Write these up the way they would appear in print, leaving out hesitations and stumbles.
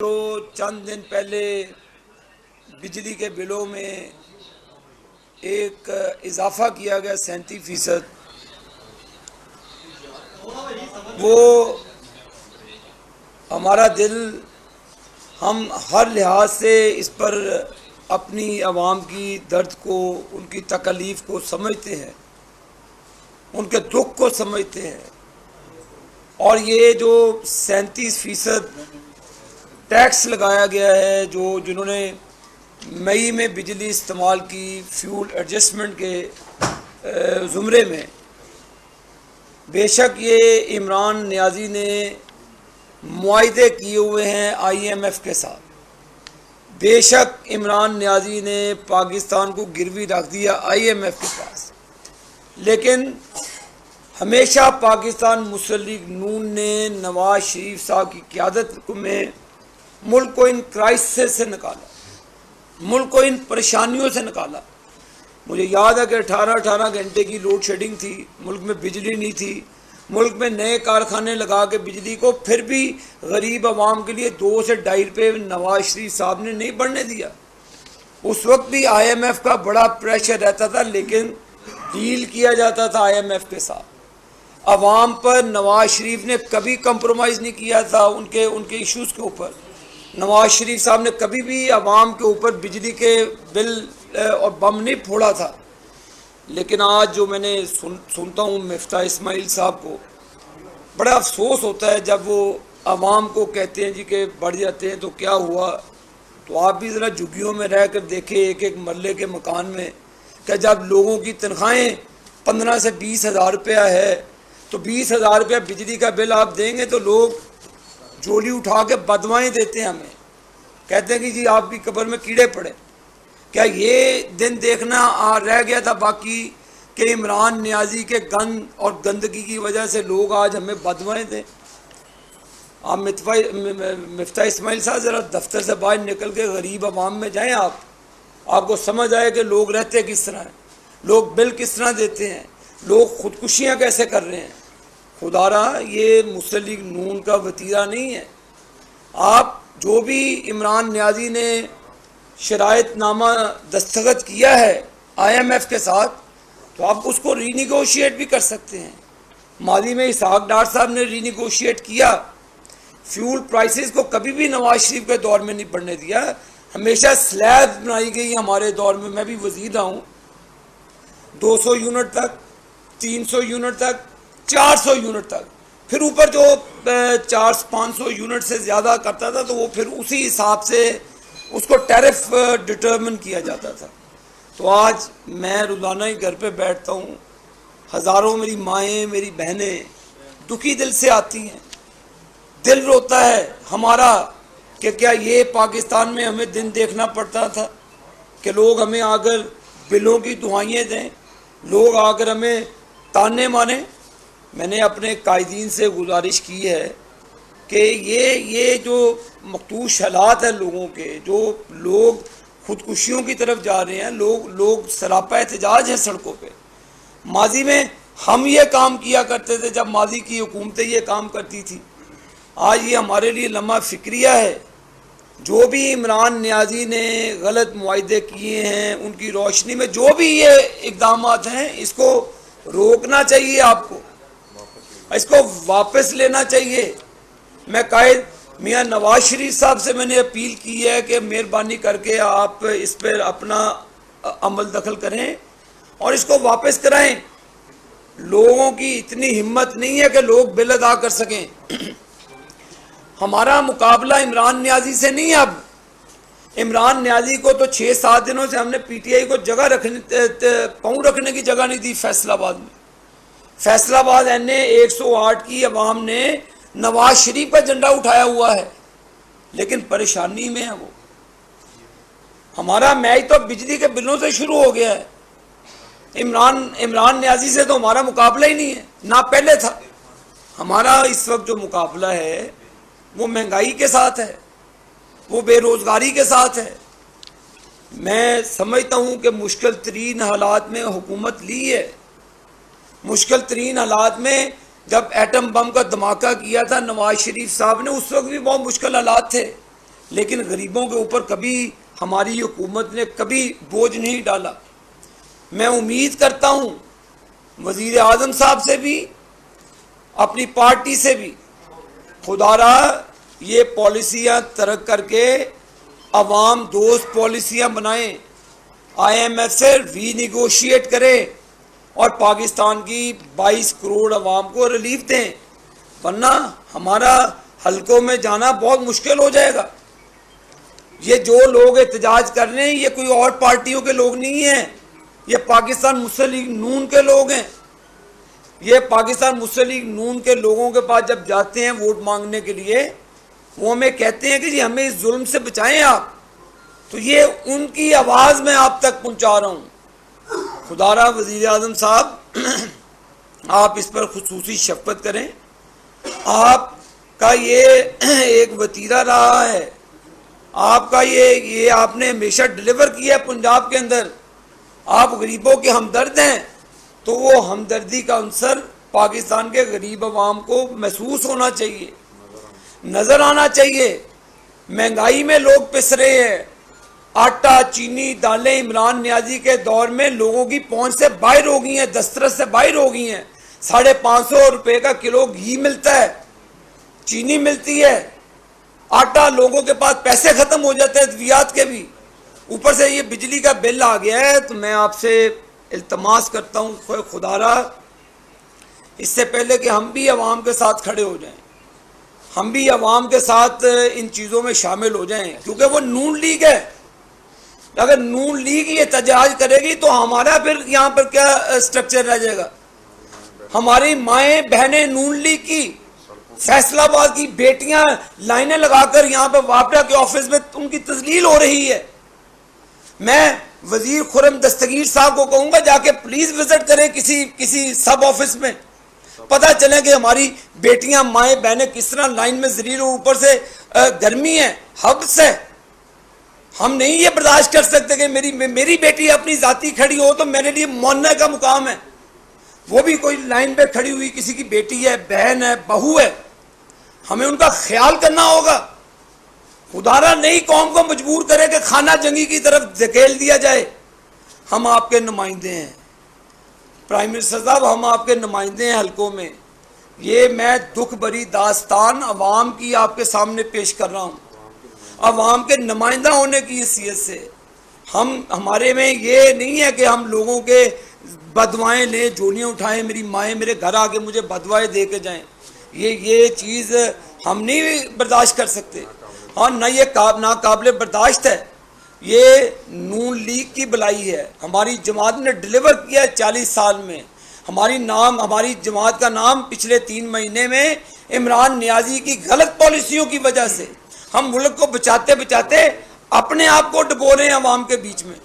तो चंद दिन पहले बिजली के बिलों में एक इजाफा किया गया 37%। वो हमारा दिल, हम हर लिहाज से इस पर अपनी आवाम की दर्द को, उनकी तकलीफ़ को समझते हैं, उनके दुख को समझते हैं। और ये जो 37% टैक्स लगाया गया है, जिन्होंने मई में बिजली इस्तेमाल की फ्यूल एडजस्टमेंट के ज़ुमरे में, बेशक ये इमरान नियाज़ी ने मुआहदे किए हुए हैं IMF के साथ, बेशक इमरान नियाज़ी ने पाकिस्तान को गिरवी रख दिया IMF के पास, लेकिन हमेशा पाकिस्तान मुस्लिम लीग नून ने नवाज शरीफ साहब की क़यादत में मुल्क को इन क्राइसिस से निकाला, मुल्क को इन परेशानियों से निकाला। मुझे याद है कि 18 घंटे की लोड शेडिंग थी, मुल्क में बिजली नहीं थी, मुल्क में नए कारखाने लगा के बिजली को फिर भी गरीब आवाम के लिए 2 से 2.5 रुपये नवाज शरीफ साहब ने नहीं बढ़ने दिया। उस वक्त भी IMF का बड़ा प्रेशर रहता था, लेकिन डील किया जाता था IMF के साथ। आवाम पर नवाज शरीफ ने कभी कंप्रोमाइज़ नहीं किया था उनके इश्यूज़ के ऊपर। नवाज शरीफ साहब ने कभी भी आवाम के ऊपर बिजली के बिल और बम नहीं फोड़ा था। लेकिन आज जो मैंने सुनता हूँ मिफ्ता इस्माइल साहब को, बड़ा अफसोस होता है जब वो आवाम को कहते हैं जी के बढ़ जाते हैं तो क्या हुआ। तो आप भी ज़रा झुग्गियों में रह कर देखें, एक एक मरले के मकान में, कि जब लोगों की तनख्वाहें 15 से 20 हज़ार रुपया है, तो 20 हज़ार रुपया बिजली का बिल आप देंगे तो लोग झोली उठा के बदवाएँ देते हैं, हमें कहते हैं कि जी आपकी कब्र में कीड़े पड़े। क्या ये दिन देखना रह गया था बाकी कि इमरान नियाज़ी के गंद और गंदगी की वजह से लोग आज हमें बदवाएँ दें। आप मिफ्ता इस्माइल साहब ज़रा दफ्तर से बाहर निकल के गरीब आवाम में जाएं, आपको समझ आए कि लोग रहते किस तरह हैं, लोग बिल किस तरह देते हैं, लोग ख़ुदकुशियाँ कैसे कर रहे हैं। खुदारा ये मुस्लिम लीग नून का वतीरा नहीं है। आप जो भी इमरान नियाज़ी ने शरायतनामा दस्तखत किया है IMF के साथ, तो आप उसको रीनिगोशिएट भी कर सकते हैं। मादी में इसहाक डार साहब ने रीनिगोशिएट किया। फ्यूल प्राइसेस को कभी भी नवाज शरीफ के दौर में नहीं बढ़ने दिया, हमेशा स्लैब बनाई गई हमारे दौर में। मैं भी वज़ीर रहा हूँ, 200 यूनिट तक, 300 यूनिट तक, 400 यूनिट तक, फिर ऊपर जो 400-500 यूनिट से ज़्यादा करता था तो वो फिर उसी हिसाब से उसको टैरिफ डिटर्मिन किया जाता था। तो आज मैं रोज़ाना ही घर पे बैठता हूँ, हज़ारों मेरी माएँ, मेरी बहनें दुखी दिल से आती हैं, दिल रोता है हमारा कि क्या ये पाकिस्तान में हमें दिन देखना पड़ता था कि लोग हमें आकर बिलों की दुआएं दें, लोग आकर हमें ताने माने। मैंने अपने कायदीन से गुजारिश की है कि ये जो मखदूश हालात है लोगों के, जो लोग ख़ुदकुशियों की तरफ जा रहे हैं, लोग सरापा एहतजाज हैं सड़कों पे। माजी में हम ये काम किया करते थे जब माजी की हुकूमतें ये काम करती थी। आज ये हमारे लिए लम्हा फ़िक्रिया है। जो भी इमरान नियाज़ी ने गलत मुआहदे किए हैं, उनकी रोशनी में जो भी ये इक़दाम हैं, इसको रोकना चाहिए, आपको इसको वापस लेना चाहिए। मैं कायद मियाँ नवाज शरीफ साहब से मैंने अपील की है कि मेहरबानी करके आप इस पर अपना अमल दखल करें और इसको वापस कराएं। लोगों की इतनी हिम्मत नहीं है कि लोग बिल अदा कर सकें। हमारा मुकाबला इमरान नियाज़ी से नहीं है। अब इमरान नियाज़ी को तो 6-7 दिनों से हमने PTI को जगह पाँव रखने की जगह नहीं दी। फैसलाबाद में, फैसलाबाद NA 108 की अवाम ने नवाज शरीफ का झंडा उठाया हुआ है, लेकिन परेशानी में है वो। हमारा मैच तो बिजली के बिलों से शुरू हो गया है। इमरान नियाज़ी से तो हमारा मुकाबला ही नहीं है, ना पहले था। हमारा इस वक्त जो मुकाबला है वो महंगाई के साथ है, वो बेरोज़गारी के साथ है। मैं समझता हूँ कि मुश्किल तरीन हालात में हुकूमत ली है। मुश्किल तरीन हालात में जब एटम बम का धमाका किया था नवाज शरीफ साहब ने, उस वक्त भी बहुत मुश्किल हालात थे। लेकिन गरीबों के ऊपर कभी हमारी हुकूमत ने कभी बोझ नहीं डाला। मैं उम्मीद करता हूँ वज़ीर आज़म साहब से भी, अपनी पार्टी से भी, खुदारा ये पॉलिसियाँ तरक करके अवाम दोस्त पॉलिसियाँ बनाएं, IMF से रीनिगोशिएट करें और पाकिस्तान की 22 करोड़ अवाम को रिलीफ दें, वरना हमारा हलकों में जाना बहुत मुश्किल हो जाएगा। ये जो लोग एहतजाज कर रहे हैं ये कोई और पार्टियों के लोग नहीं हैं, ये पाकिस्तान मुस्लिम लीग नून के लोग हैं। ये पाकिस्तान मुस्लिम लीग नून के लोगों के पास जब जाते हैं वोट मांगने के लिए, वो हमें कहते हैं कि जी हमें इस जुल्म से बचाएं आप, तो ये उनकी आवाज़ मैं आप तक पहुंचा रहा हूं। खुदारा वज़ीर आज़म साहब आप इस पर खुसूसी शफ़क़त करें। आपका ये एक वतीरा रहा है, आपका ये आपने हमेशा डिलीवर किया है पंजाब के अंदर। आप गरीबों के हमदर्द हैं, तो वो हमदर्दी का अंसर पाकिस्तान के गरीब अवाम को महसूस होना चाहिए, नज़र आना चाहिए। महंगाई में लोग पिस रहे हैं, आटा चीनी दालें इमरान नियाजी के दौर में लोगों की पहुंच से बाहर हो गई हैं, दस्तरस से बाहर हो गई हैं। 550 रुपये का किलो घी मिलता है, चीनी मिलती है, आटा, लोगों के पास पैसे खत्म हो जाते हैं अद्वियात के भी, ऊपर से ये बिजली का बिल आ गया है। तो मैं आपसे इल्तमास करता हूँ खुदारा, इससे पहले कि हम भी अवाम के साथ खड़े हो जाएं, हम भी अवाम के साथ इन चीज़ों में शामिल हो जाएं, क्योंकि वो नून लीग है। अगर नून लीग ये एहतजाज करेगी तो हमारा फिर यहाँ पर क्या स्ट्रक्चर रह जाएगा। हमारी माएँ बहनें नून लीग की, फैसलाबाद की बेटियां लाइनें लगाकर यहाँ पर वापडा के ऑफिस में उनकी तजलील हो रही है। मैं वजीर खुर्रम दस्तगीर साहब को कहूँगा जाके प्लीज विजिट करें किसी सब ऑफिस में, पता चले कि हमारी बेटियां माएँ बहनें किस तरह लाइन में जलील, ऊपर से गर्मी है, हब्स है। हम नहीं ये बर्दाश्त कर सकते कि मेरी बेटी अपनी जाति खड़ी हो तो मेरे लिए मौनने का मुकाम है, वो भी कोई लाइन पे खड़ी हुई किसी की बेटी है, बहन है, बहू है, हमें उनका ख्याल करना होगा। खुदारा नई कौम को मजबूर करे कि खाना जंगी की तरफ धकेल दिया जाए। हम आपके नुमाइंदे हैं प्राइम मिनिस्टर साहब, हम आपके नुमाइंदे हैं हलकों में। ये मैं दुख भरी दास्तान अवाम की आपके सामने पेश कर रहा हूँ, अवाम के नुमाइंदा होने की हैसियत से। हमारे में ये नहीं है कि हम लोगों के बदवाएँ लें, जोलियाँ उठाएं, मेरी माएँ मेरे घर आके मुझे बदवाएँ दे के जाएँ, ये चीज़ हम नहीं बर्दाश्त कर सकते। और ना ये नाकाबिले बर्दाश्त है, ये नून लीग की भलाई है। हमारी जमात ने डिलीवर किया 40 साल में। हमारी जमात का नाम पिछले 3 महीने में इमरान नियाजी की गलत पॉलिसियों की वजह से हम मुल्क को बचाते बचाते अपने आप को डुबो रहे हैं अवाम के बीच में।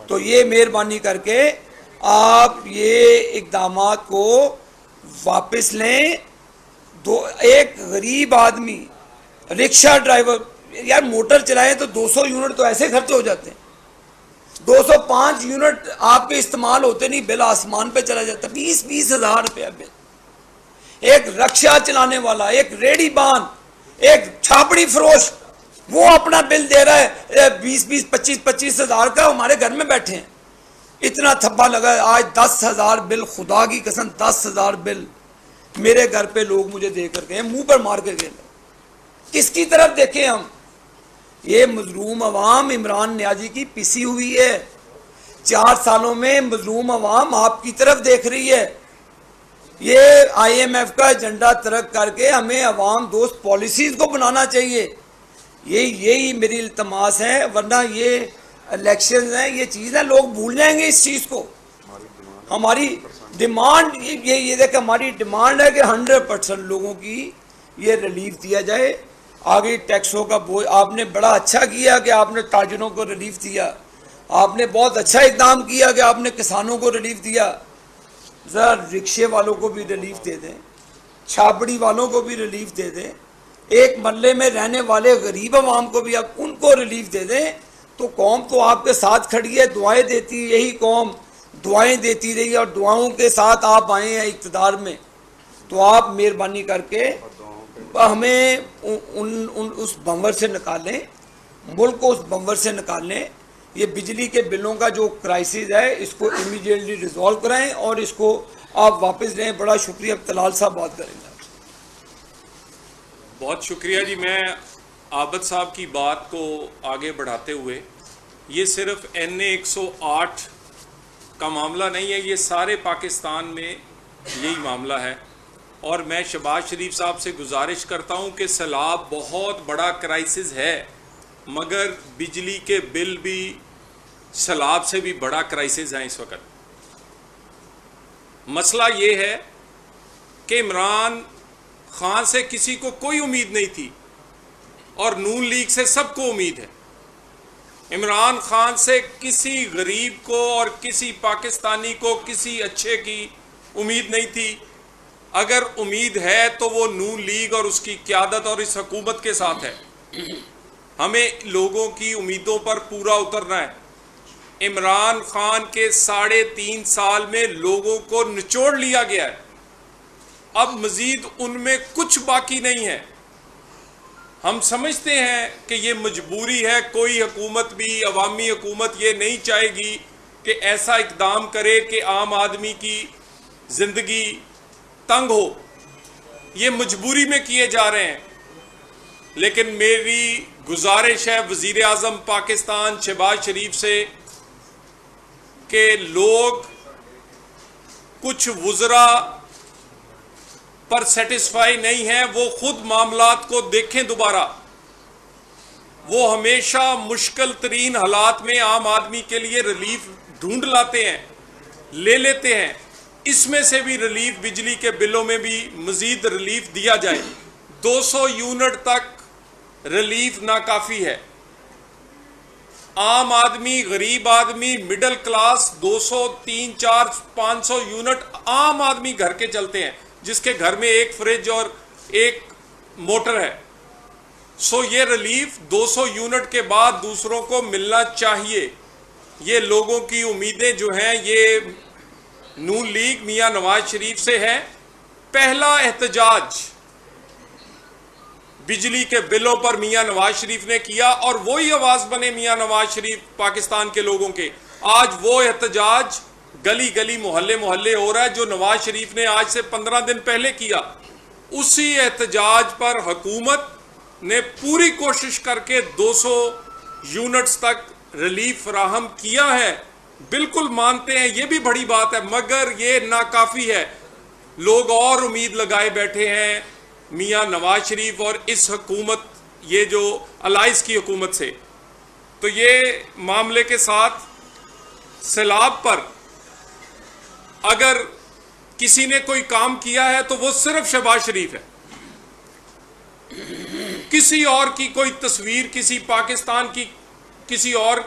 तो ये मेहरबानी करके आप ये इक़दामात को वापस लें। एक गरीब आदमी, रिक्शा ड्राइवर, यार मोटर चलाएं तो 200 यूनिट तो ऐसे खर्च हो जाते हैं, 205 यूनिट आपके इस्तेमाल होते नहीं, बिल आसमान पे चला जाता है, 20-20 हज़ार रुपया बिल। एक रिक्शा चलाने वाला, एक रेडी बान, एक छापड़ी फरोश, वो अपना बिल दे रहा है 20-20, 25-25 हज़ार का। हमारे घर में बैठे हैं, इतना थब्बा लगा है। आज 10,000 बिल, खुदा की कसम 10,000 बिल मेरे घर पे लोग मुझे दे कर गए, मुंह पर मार के गए। किसकी तरफ देखें हम? ये मजलूम अवाम इमरान नियाजी की पिसी हुई है। 4 सालों में मजलूम अवाम आपकी तरफ देख रही है। ये IMF का एजेंडा तरक करके हमें अवाम दोस्त पॉलिसीज को बनाना चाहिए। यही मेरी इल्तमास है, वरना ये इलेक्शन है, ये चीज़ है, लोग भूल जाएंगे इस चीज़ को। हमारी डिमांड ये देख, हमारी डिमांड है कि 100% लोगों की ये रिलीफ दिया जाए। आगे टैक्सों का बोझ, आपने बड़ा अच्छा किया कि आपने ताजरों को रिलीफ दिया, आपने बहुत अच्छा इकदाम किया कि आपने किसानों को रिलीफ दिया। ज़रा रिक्शे वालों को भी रिलीफ दे दें, छापड़ी वालों को भी रिलीफ दे दें, एक मल्ले में रहने वाले गरीब अवाम को भी आप उनको रिलीफ दे दें। तो कौम तो आपके साथ खड़ी है, दुआएं देती, यही कौम दुआएं देती रही और दुआओं के साथ आप आए हैं इक़्तिदार में। तो आप मेहरबानी करके हमें उस भंवर से निकालें मुल्क को उस बंबर से निकालने, ये बिजली के बिलों का जो क्राइसिस है इसको इमीडिएटली रिजॉल्व कराएं और इसको आप वापस लें। बड़ा शुक्रिया। तलाल साहब बात करेंगे। बहुत शुक्रिया जी। मैं आबद साहब की बात को आगे बढ़ाते हुए, ये सिर्फ NA 108 का मामला नहीं है, ये सारे पाकिस्तान में यही मामला है। और मैं शहबाज शरीफ साहब से गुजारिश करता हूँ कि सैलाब बहुत बड़ा क्राइसिस है, मगर बिजली के बिल भी सैलाब से भी बड़ा क्राइसिस है इस वक्त। मसला ये है कि इमरान खान से किसी को कोई उम्मीद नहीं थी और नून लीग से सबको उम्मीद है। इमरान खान से किसी गरीब को और किसी पाकिस्तानी को किसी अच्छे की उम्मीद नहीं थी। अगर उम्मीद है तो वो नून लीग और उसकी क़यादत और इस हुकूमत के साथ है। हमें लोगों की उम्मीदों पर पूरा उतरना है। इमरान खान के 3.5 साल में लोगों को निचोड़ लिया गया है, अब मजीद उनमें कुछ बाकी नहीं है। हम समझते हैं कि ये मजबूरी है, कोई हुकूमत भी, अवामी हुकूमत ये नहीं चाहेगी कि ऐसा इकदाम करे कि आम आदमी की जिंदगी तंग हो, ये मजबूरी में किए जा रहे हैं। लेकिन मेरी गुजारिश है वजीर आज़म पाकिस्तान शहबाज शरीफ से कि लोग कुछ वुज़रा पर सेटिस्फाई नहीं है, वो खुद मामलात को देखें दोबारा। वो हमेशा मुश्किल तरीन हालात में आम आदमी के लिए रिलीफ ढूंढ लाते हैं, ले लेते हैं। इसमें से भी रिलीफ, बिजली के बिलों में भी मजीद रिलीफ दिया जाए। 200 यूनिट तक रिलीफ नाकाफी है। आम आदमी, गरीब आदमी, मिडिल क्लास 200, 300, 400, 500 यूनिट आम आदमी घर के चलते हैं, जिसके घर में एक फ्रिज और एक मोटर है। सो ये रिलीफ 200 यूनिट के बाद दूसरों को मिलना चाहिए। ये लोगों की उम्मीदें जो हैं ये नून लीग मियां नवाज शरीफ से है। पहला एहतजाज बिजली के बिलों पर मियां नवाज शरीफ ने किया और वही आवाज बने मियां नवाज शरीफ पाकिस्तान के लोगों के। आज वो एहतजाज गली गली, मोहल्ले मोहल्ले हो रहा है जो नवाज शरीफ ने आज से 15 दिन पहले किया। उसी एहतजाज पर हुकूमत ने पूरी कोशिश करके 200 यूनिट्स तक रिलीफ फराहम किया है। बिल्कुल मानते हैं, ये भी बड़ी बात है, मगर ये नाकाफी है। लोग और उम्मीद लगाए बैठे हैं मियां नवाज शरीफ और इस हुकूमत, ये जो अलाइस की हुकूमत से। तो ये मामले के साथ सैलाब पर अगर किसी ने कोई काम किया है तो वो सिर्फ शहबाज शरीफ है। किसी और की कोई तस्वीर, किसी पाकिस्तान की किसी और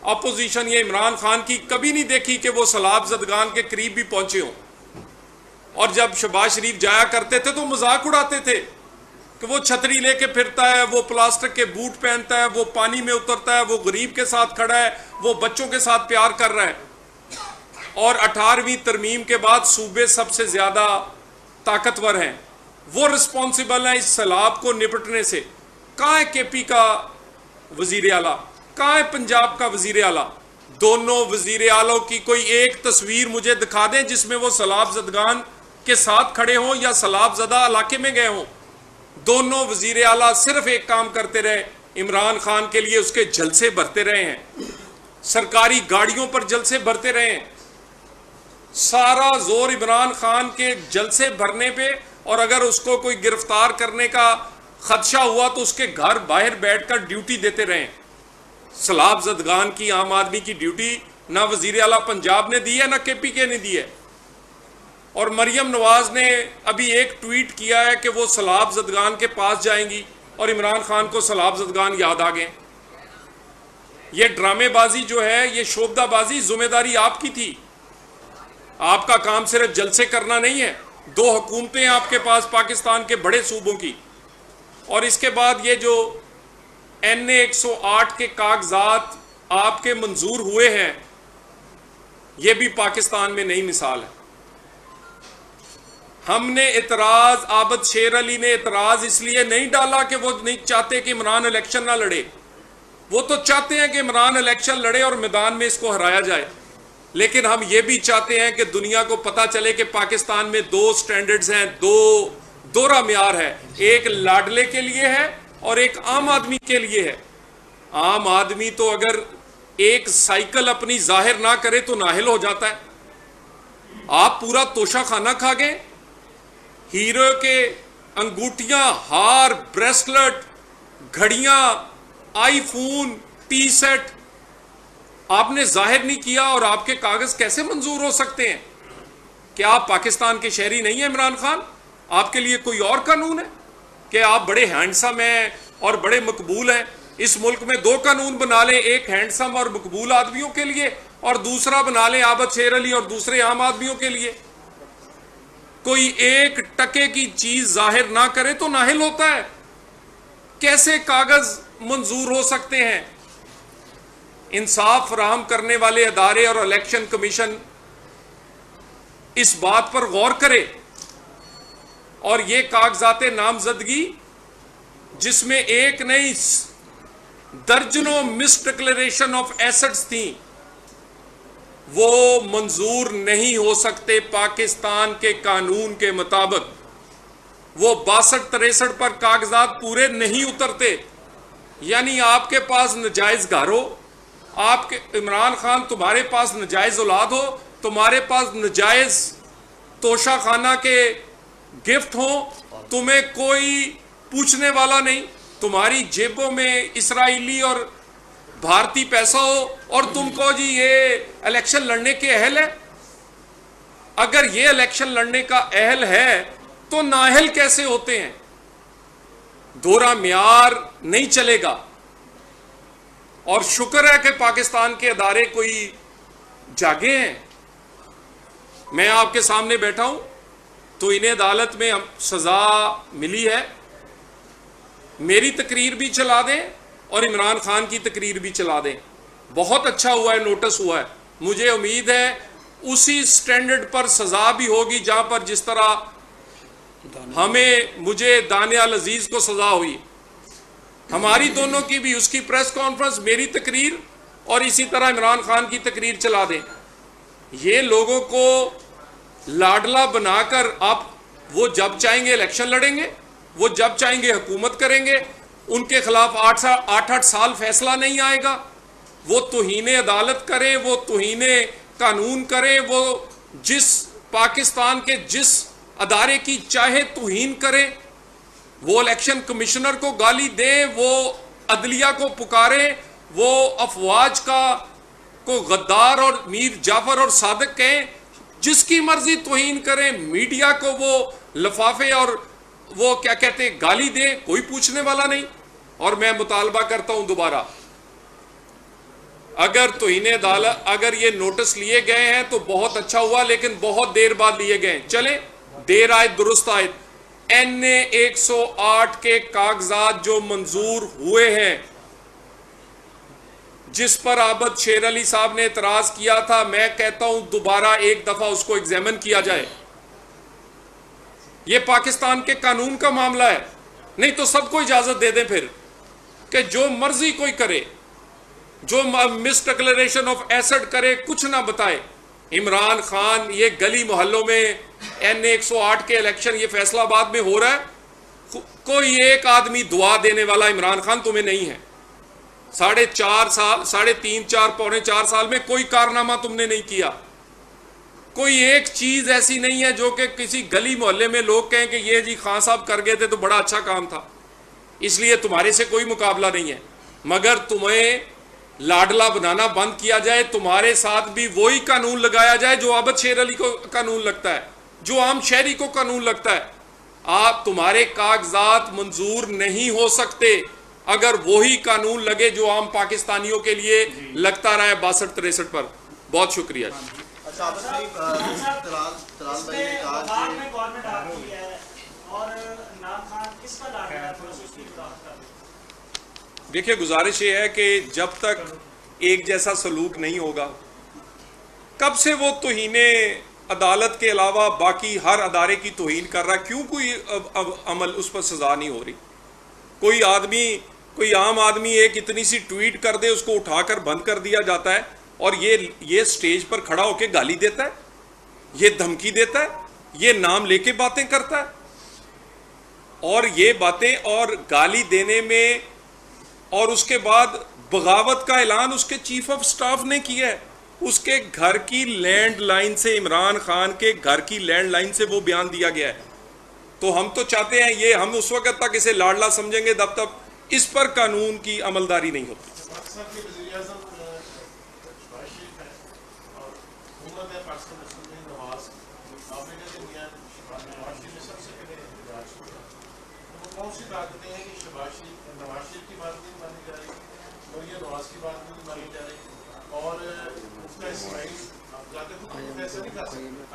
अपोजिशन या इमरान खान की कभी नहीं देखी कि वो सैलाब ज़दगान के करीब भी पहुंचे हों। और जब शहबाज शरीफ जाया करते थे तो मजाक उड़ाते थे कि वो छतरी लेके फिरता है, वो प्लास्टिक के बूट पहनता है, वो पानी में उतरता है, वो गरीब के साथ खड़ा है, वो बच्चों के साथ प्यार कर रहा है। और 18वीं तरमीम के बाद सूबे सबसे ज्यादा ताकतवर हैं, वो रिस्पॉन्सिबल हैं इस सैलाब को निपटने से। कहाँ है KP का वजीर आला, कहाँ है पंजाब का वजीर आला? दोनों वजीर आलों की कोई एक तस्वीर मुझे दिखा दें जिसमें वो सैलाब ज़दगान के साथ खड़े हों या सैलाब ज़दा इलाके में गए हों। दोनों वजीर आला सिर्फ एक काम करते रहे, इमरान खान के लिए उसके जलसे भरते रहे हैं, सरकारी गाड़ियों पर जलसे भरते रहे हैं। सारा जोर इमरान खान के जलसे भरने पे, और अगर उसको कोई गिरफ्तार करने का खदशा हुआ तो उसके घर बाहर बैठकर ड्यूटी देते रहे। सैलाब ज़दगान की, आम आदमी की ड्यूटी ना वजीर आला पंजाब ने दी है ना KP के ने दी है। और मरियम नवाज ने अभी एक ट्वीट किया है कि वो सैलाब ज़दगान के पास जाएंगी और इमरान खान को सैलाब ज़दगान याद आ गए। ये ड्रामेबाजी जो है, ये शोबदाबाजी, जिम्मेदारी आपकी थी। आपका काम सिर्फ जलसे करना नहीं है। 2 हुकूमतें आपके पास पाकिस्तान के बड़े सूबों की। और इसके बाद ये जो NA 108 के कागजात आपके मंजूर हुए हैं, ये भी पाकिस्तान में नई मिसाल है। हमने इतराज, आबद शेर अली ने इतराज इसलिए नहीं डाला कि वो नहीं चाहते कि इमरान इलेक्शन ना लड़े। वो तो चाहते हैं कि इमरान इलेक्शन लड़े और मैदान में इसको हराया जाए, लेकिन हम ये भी चाहते हैं कि दुनिया को पता चले कि पाकिस्तान में दो स्टैंडर्ड्स हैं, दोहरा म्यार है, एक लाडले के लिए है और एक आम आदमी के लिए है। आम आदमी तो अगर एक साइकिल अपनी जाहिर ना करे तो नाहिल हो जाता है। आप पूरा तोशा खाना खा गए, हीरो के अंगूठियां, हार, ब्रेसलेट, घड़ियां, आईफोन, टी सेट आपने जाहिर नहीं किया और आपके कागज कैसे मंजूर हो सकते हैं? क्या आप पाकिस्तान के शहरी नहीं है इमरान खान? आपके लिए कोई और कानून है कि आप बड़े हैंडसम हैं और बड़े मकबूल हैं? इस मुल्क में दो कानून बना लें, एक हैंडसम और मकबूल आदमियों के लिए और दूसरा बना लें आबद शेर अली और दूसरे आम आदमियों के लिए। कोई एक टके की चीज जाहिर ना करे तो नाहिल होता है। कैसे कागज मंजूर हो सकते हैं? इंसाफ फराहम करने वाले अदारे और इलेक्शन कमीशन इस बात पर गौर करे और ये कागजाते नामजदगी जिसमें एक नहीं दर्जनों मिस डिक्लेरेशन ऑफ एसेट्स थी, वो मंजूर नहीं हो सकते पाकिस्तान के कानून के मुताबिक। वो 62-63 पर कागजात पूरे नहीं उतरते। यानी आपके पास नजायज घर हो, आपके इमरान खान तुम्हारे पास नजायज औलाद हो, तुम्हारे पास नजायज तोशा खाना के गिफ्ट हो, तुम्हें कोई पूछने वाला नहीं, तुम्हारी जेबों में इसराइली और भारतीय पैसा हो और तुम कहो जी ये इलेक्शन लड़ने के अहल है। अगर ये इलेक्शन लड़ने का अहल है तो नाअहल कैसे होते हैं? दोहरा म्यार नहीं चलेगा। और शुक्र है कि पाकिस्तान के अदारे कोई जागे हैं। मैं आपके सामने बैठा हूं तो इन्हें अदालत में सजा मिली है। मेरी तकरीर भी चला दें और इमरान खान की तकरीर भी चला दें। बहुत अच्छा हुआ है, नोटिस हुआ है। मुझे उम्मीद है उसी स्टैंडर्ड पर सजा भी होगी जहां पर जिस तरह मुझे दानियाल अजीज को सजा हुई। हमारी दोनों की भी, उसकी प्रेस कॉन्फ्रेंस, मेरी तकरीर और इसी तरह इमरान खान की तकरीर चला दें। ये लोगों को लाडला बनाकर आप वो जब चाहेंगे इलेक्शन लड़ेंगे, वो जब चाहेंगे हुकूमत करेंगे, उनके खिलाफ 8-8 साल फैसला नहीं आएगा। वो तौहीने अदालत करें, वो तौहीने कानून करें, वो जिस पाकिस्तान के जिस अदारे की चाहे तौहीन करें, वो इलेक्शन कमिश्नर को गाली दे, वो अदलिया को पुकारे, वो अफवाज को गद्दार और मीर जाफर और सादिक कहें, जिसकी मर्जी तौहीन करें, मीडिया को वो लफाफे और वो क्या कहते हैं गाली दे, कोई पूछने वाला नहीं। और मैं मुतालबा करता हूं दोबारा, अगर तौहीन अदालत, अगर ये नोटिस लिए गए हैं तो बहुत अच्छा हुआ, लेकिन बहुत देर बाद लिए गए। चले, देर आए दुरुस्त आए। NA 108 के कागजात जो मंजूर हुए हैं, जिस पर आबद शेर अली साहब ने एतराज किया था, मैं कहता हूं दोबारा एक दफा उसको एग्जामिन किया जाए। यह पाकिस्तान के कानून का मामला है, नहीं तो सबको इजाजत दे दें फिर कि जो मर्जी कोई करे, जो मिस डिक्लेरेशन ऑफ एसेट करे, कुछ ना बताए। इमरान खान ये गली मोहल्लों में NA 108 के इलेक्शन ये फैसलाबाद में हो रहा है, कोई एक आदमी दुआ देने वाला इमरान खान तुम्हें नहीं है। 4.5 साल, 3.5, पौने 4 साल में कोई कारनामा तुमने नहीं किया। कोई एक चीज ऐसी नहीं है जो कि किसी गली मोहल्ले में लोग कहें कि ये जी खान साहब कर गए थे तो बड़ा अच्छा काम था, इसलिए तुम्हारे से कोई मुकाबला नहीं है। मगर तुम्हें लाडला बनाना बंद किया जाए, तुम्हारे साथ भी वही कानून लगाया जाए जो आबद शेर अली को कानून लगता है, जो आम शहरी को कानून लगता है। आप, तुम्हारे कागजात मंजूर नहीं हो सकते अगर वही कानून लगे जो आम पाकिस्तानियों के लिए लगता रहा है 62-63 पर। बहुत शुक्रिया। अच्छा, तलाल भाई ने कहा कि गवर्नमेंट आ रही है और इमरान खान किसका लाड है, उसकी वजाहत कर दें। देखिए, गुजारिश ये है कि जब तक एक जैसा सलूक नहीं होगा, कब से वो तौहीने अदालत के अलावा बाकी हर अदारे की तौहीन कर रहा है, क्यों कोई अब अमल उस पर सजा नहीं हो रही? कोई आदमी कोई आम आदमी एक इतनी सी ट्वीट कर दे, उसको उठाकर बंद कर दिया जाता है और ये स्टेज पर खड़ा होकर गाली देता है, ये धमकी देता है, ये नाम लेके बातें करता है। और ये बातें और गाली देने में, और उसके बाद बगावत का ऐलान उसके चीफ ऑफ स्टाफ ने किया है। उसके घर की लैंडलाइन से, इमरान खान के घर की लैंडलाइन से वो बयान दिया गया है। तो हम तो चाहते हैं, ये हम उस वक्त तक इसे लाडला समझेंगे जब तक इस पर कानून की अमलदारी नहीं होती।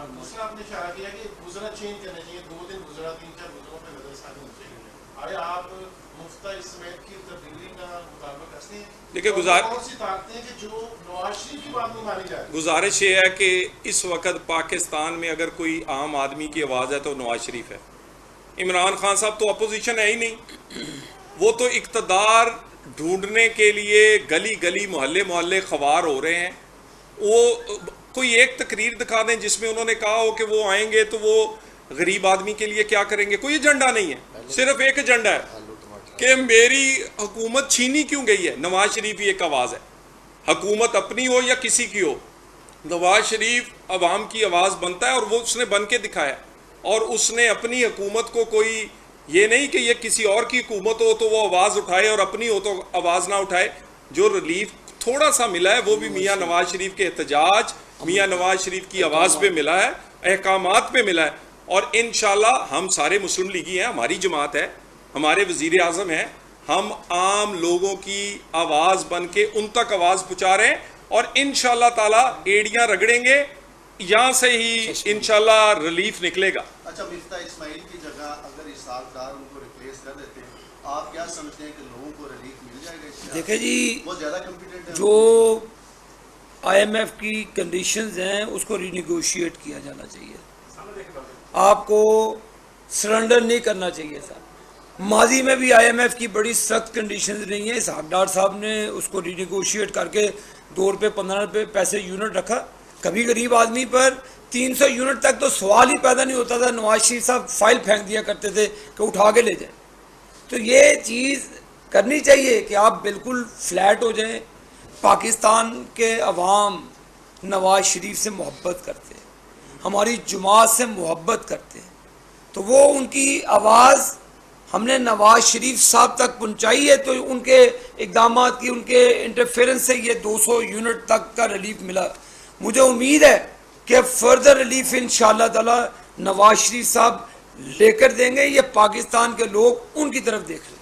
दूसरा आपने इशारा किया कि गुजरा चेंज करना चाहिए, 2 दिन गुजरा, 3-4 गुजरों पे नजरसानी होनी चाहिए। आए आप मुफ्ता इस्माइल की तब्दीली का मुताबिक करते हैं? देखिए, कौन सी ताकतें हैं कि जो नवाज शरीफ की बात नहीं मानी जाए? गुजारिश ये है कि इस वक्त पाकिस्तान में अगर कोई आम आदमी की आवाज़ है तो नवाज शरीफ है। इमरान खान साहब तो अपोजिशन है ही नहीं, वो तो इक़्तिदार ढूंढने के लिए गली गली मोहल्ले मोहल्ले खवार हो रहे हैं। वो कोई एक तकरीर दिखा दें जिसमें उन्होंने कहा हो कि वो आएंगे तो वो गरीब आदमी के लिए क्या करेंगे। कोई एजेंडा नहीं है, सिर्फ एक एजेंडा है कि मेरी हुकूमत छीनी क्यों गई है। नवाज शरीफ ही एक आवाज़ है, हुकूमत अपनी हो या किसी की हो, नवाज शरीफ अवाम की आवाज़ बनता है और वो उसने बन के दिखाया। और उसने अपनी हुकूमत को, कोई ये नहीं कि ये किसी और की हुकूमत हो तो वो आवाज़ उठाए और अपनी हो तो आवाज़ ना उठाए। जो रिलीफ थोड़ा सा मिला है वो भी मियाँ नवाज शरीफ के एहतजाज, मियाँ नवाज शरीफ की आवाज़ पे मिला है, अहकामात पे मिला है। और इंशाल्लाह हम सारे मुस्लिम लीगी हैं, हमारी जमात है, हमारे वज़ीर आज़म हैं, हम आम लोगों की आवाज़ बन के उन तक आवाज़ पहुँचा रहे हैं और इंशाल्लाह ताला एड़ियाँ रगड़ेंगे, यहाँ से ही इंशाल्लाह रिलीफ निकलेगा। अच्छा, मुफ्ता इस्माइल की जगह अगर इसहाक डार उनको रिप्लेस कर देते हैं, आप क्या समझते हैं कि लोगों को रिलीफ मिल जाएगा इससे? देखिए जी, वो ज़्यादा कॉम्पिटेंट है। जो IMF की कंडीशंस हैं उसको रीनिगोशिएट किया जाना चाहिए। आपको सरेंडर नहीं करना चाहिए साहब। माजी में भी IMF की बड़ी सख्त कंडीशंस रही हैं। इसहाक डार साहब ने उसको रीनिगोशिएट करके 2 रुपये 15 रुपये पैसे यूनिट रखा। कभी गरीब आदमी पर 300 यूनिट तक तो सवाल ही पैदा नहीं होता था। नवाज शरीफ साहब फाइल फेंक दिया करते थे कि उठा के ले जाए। तो ये चीज़ करनी चाहिए कि आप बिल्कुल फ्लैट हो जाएं। पाकिस्तान के अवाम नवाज शरीफ से मोहब्बत करते हैं, हमारी जमात से मोहब्बत करते हैं, तो वो उनकी आवाज़ हमने नवाज शरीफ साहब तक पहुंचाई है। तो उनके इक़दामात की, उनके इंटरफेरेंस से ये 200 यूनिट तक का रिलीफ मिला। मुझे उम्मीद है कि फर्दर रिलीफ इंशाअल्लाह ताला नवाज शरीफ साहब लेकर देंगे। ये पाकिस्तान के लोग उनकी तरफ देख रहे हैं।